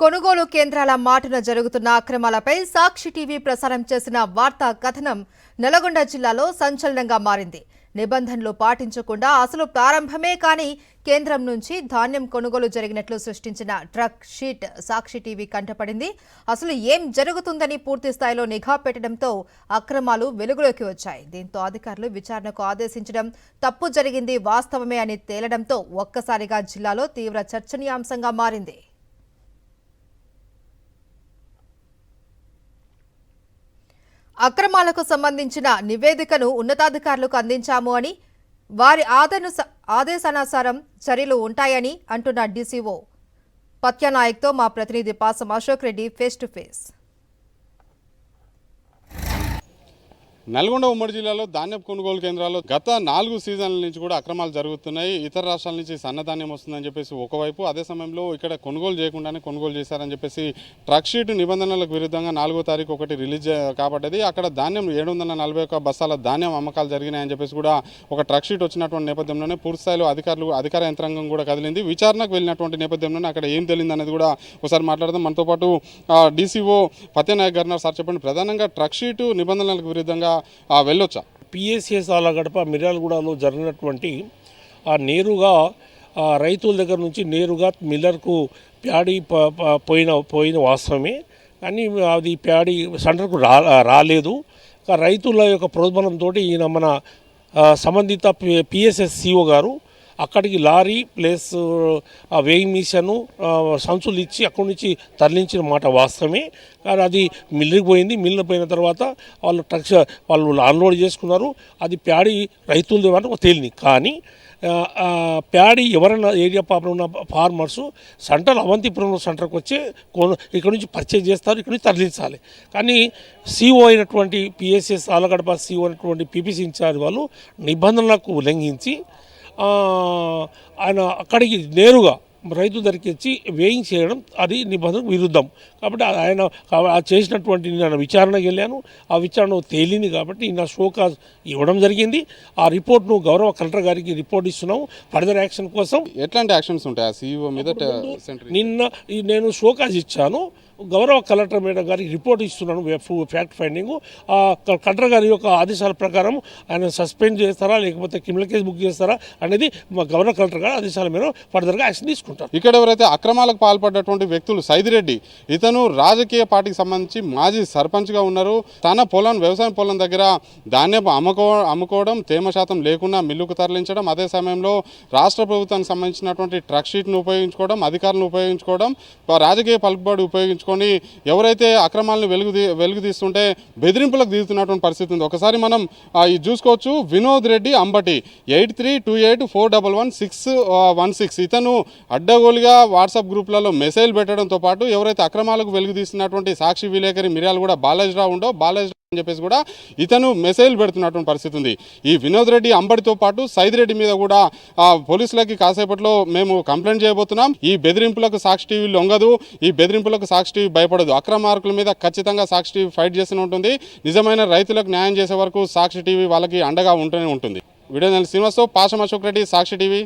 కొనుగోలు కేంద్రాల మాటున జరుగుతున్న అక్రమాలపై సాక్షి టీవీ ప్రసారం చేసిన వార్తా కథనం నల్గొండ జిల్లాలో సంచలనంగా మారింది. నిబంధనలు పాటించకుండా అసలు ప్రారంభమే కాని కేంద్రం నుంచి ధాన్యం కొనుగోలు జరిగినట్లు సృష్టించిన ట్రక్ షీట్ సాక్షి టీవీ కంటపడింది. అసలు ఏం జరుగుతుందని పూర్తి స్థాయిలో నిఘా పెట్టడంతో అక్రమాలు వెలుగులోకి వచ్చాయి. దీంతో అధికారులు విచారణకు ఆదేశించడం, తప్పు జరిగింది వాస్తవమే అని తేలడంతో ఒక్కసారిగా జిల్లాలో తీవ్ర చర్చనీయాంశంగా మారింది. అక్రమాలకు సంబంధించిన నివేదికను ఉన్నతాధికారులకు అందించాము అని, వారి ఆదేశానుసారం చర్యలు ఉంటాయని అంటున్న డీసీఓ పత్యానాయక్తో మా ప్రతినిధి పాసం Ashok Reddy face to face. Nalgonda ఉమ్మడి జిల్లాలో ధాన్యం కొనుగోలు కేంద్రాల్లో గత 4 సీజన్ల నుంచి కూడా అక్రమాలు జరుగుతున్నాయి. ఇతర రాష్ట్రాల నుంచి సన్నధాన్యం వస్తుందని చెప్పేసి ఒకవైపు, అదే సమయంలో ఇక్కడ కొనుగోలు చేయకుండానే కొనుగోలు చేశారని చెప్పేసి ట్రక్ షీట్ నిబంధనలకు విరుద్ధంగా 4వ తారీఖు ఒకటి రిలీజ్ కాబడ్డది. అక్కడ ధాన్యం 741 బస్తాల ధాన్యం అమ్మకాలు జరిగినాయని చెప్పేసి కూడా ఒక ట్రక్ షీట్ వచ్చినటువంటి నేపథ్యంలోనే పూర్తిస్థాయిలో అధికార యంత్రాంగం కూడా కదిలింది. విచారణకు వెళ్ళినటువంటి నేపథ్యంలోనే అక్కడ ఏం తెలియదు అనేది కూడా ఒకసారి మాట్లాడదాం. మనతో పాటు డీసీఓ పత్యానాయక్ గారు. సార్ చెప్పండి, ప్రధానంగా ట్రక్ షీటు నిబంధనలకు విరుద్ధంగా వెళ్ళొచ్చా? పిఎస్సిఎస్ ఆలగడప మిర్యాలగూడలో జరిగినటువంటి నేరుగా రైతుల దగ్గర నుంచి నేరుగా మిల్లర్కు ప్యాడీ పోయిన వాస్తవమే, కానీ అది ప్యాడీ సెంటర్కు రాలేదు. రైతుల యొక్క ప్రోద్బలంతో ఈయన మన సంబంధిత పిఎస్ఎస్ సిఓ గారు అక్కడికి లారీ ప్లస్ వేయింగ్ మిషను సంచులు ఇచ్చి అక్కడి నుంచి తరలించిన మాట వాస్తవమే. కానీ అది మిల్లుకి పోయింది. మిల్లు పోయిన తర్వాత వాళ్ళు అన్లోడ్ చేసుకున్నారు. అది ప్యాడీ రైతుల ద్వారా తేలింది. కానీ ప్యాడీ ఎవరైనా ఏరియా పాపన ఉన్న ఫార్మర్సు సెంటర్ అవంతిపురంలో సెంటర్కి వచ్చి ఇక్కడ నుంచి పర్చేజ్ చేస్తారు, ఇక్కడ నుంచి తరలించాలి. కానీ సిఓ అయినటువంటి పిఎస్ఎస్ ఆలగడప సిఓ అయినటువంటి పీపీసీ ఇన్ఛార్జ్ వాళ్ళు నిబంధనలకు ఉల్లంఘించి ఆయన అక్కడికి నేరుగా రైతు ధరకి వచ్చి వేయింగ్ చేయడం అది నిబంధనకు విరుద్ధం. కాబట్టి ఆయన చేసినటువంటి నేను విచారణకు వెళ్ళాను. ఆ విచారణ తేలింది కాబట్టి నా షోకాజ్ ఇవ్వడం జరిగింది. ఆ రిపోర్ట్ను గౌరవ కలెక్టర్ గారికి రిపోర్ట్ ఇస్తున్నాము ఫర్దర్ యాక్షన్ కోసం. ఎట్లాంటి యాక్షన్స్ ఉంటాయి సిఇఓ మీద? నిన్న నేను షోకాజ్ ఇచ్చాను. గౌరవ కలెక్టర్ మేడం గారికి రిపోర్ట్ ఇస్తున్నాను ఫ్యాక్ట్ ఫైండింగ్. కలెక్టర్ గారి యొక్క ఆదేశాల ప్రకారం ఆయన సస్పెండ్ చేస్తారా లేకపోతే క్రిమినల్ కేసు బుక్ చేస్తారా అనేది మా గవర్నర్ కలెక్టర్ గారి ఆదేశాల మీద ఫర్దర్గా యాక్షన్ తీసుకుంటారు. ఇక్కడ ఎవరైతే అక్రమాలకు పాల్పడ్డటువంటి వ్యక్తులు సైదిరెడ్డి, ఇతను రాజకీయ పార్టీకి సంబంధించి మాజీ సర్పంచ్గా ఉన్నారు. తన వ్యవసాయ పొలం దగ్గర ధాన్యం అమ్ముకోవడం, తేమ శాతం లేకుండా మిల్లుకు తరలించడం, అదే సమయంలో రాష్ట్ర ప్రభుత్వానికి సంబంధించినటువంటి ట్రక్ షీట్ను ఉపయోగించుకోవడం, అధికారులను ఉపయోగించుకోవడం, రాజకీయ పలుకుబడి ఉపయోగించుకోవడం, ఎవరైతే అక్రమాలను వెలుగు తీస్తుంటే బెదిరింపులకు దిగుతున్నటువంటి పరిస్థితి ఉంది. ఒకసారి మనం ఇది చూసుకోవచ్చు. వినోద్ రెడ్డి అంబటి 8328411616 ఇతను అడ్డగోలుగా వాట్సాప్ గ్రూప్లలో మెసేజ్ పెట్టడంతో పాటు ఎవరైతే అక్రమాలకు వెలుగు తీస్తున్నటువంటి సాక్షి విలేకరి మిర్యాలగూడ బాలాజీరావు అని చెప్పేసి కూడా ఇతను మెసేజ్ పెడుతున్నటువంటి పరిస్థితి ఉంది. ఈ వినోద్ రెడ్డి అంబడితో పాటు సైదిరెడ్డి మీద కూడా పోలీసులకి కాసేపట్లో మేము కంప్లైంట్ చేయబోతున్నాం. ఈ బెదిరింపులకు సాక్షి టీవీ లొంగదు, ఈ బెదిరింపులకు సాక్షి టీవీ భయపడదు. అక్రమార్కుల మీద ఖచ్చితంగా సాక్షి టీవీ ఫైట్ చేస్తూనే ఉంటుంది. నిజమైన రైతులకు న్యాయం చేసే వరకు సాక్షి టీవీ వాళ్ళకి అండగా ఉంటూనే ఉంటుంది. వీడియో శ్రీనివాస్తో పాసం అశోక్ రెడ్డి, సాక్షి టీవీ.